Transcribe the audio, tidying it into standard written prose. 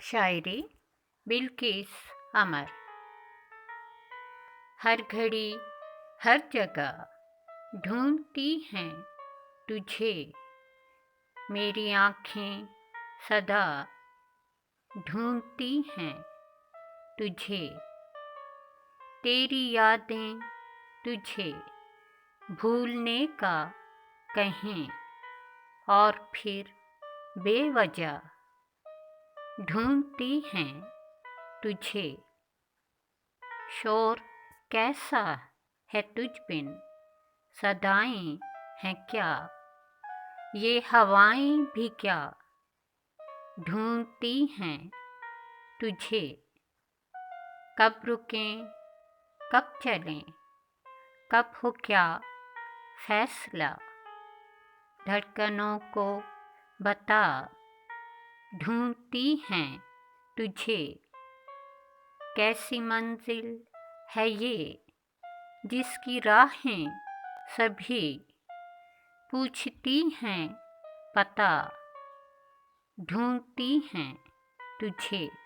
शायरी बिल्किस अमर। हर घड़ी हर जगह ढूंढती हैं तुझे, मेरी आँखें सदा ढूंढती हैं तुझे। तेरी यादें तुझे भूलने का कहें और फिर बेवजह ढूंढती हैं तुझे। शोर कैसा है तुझ बिन, सदाएं हैं क्या, ये हवाएं भी क्या ढूंढती हैं तुझे। कब रुकें कब चलें, कब हो क्या फैसला, धड़कनों को बता ढूंढती हैं तुझे। कैसी मंजिल है ये जिसकी राहें सभी पूछती हैं पता ढूंढती हैं तुझे।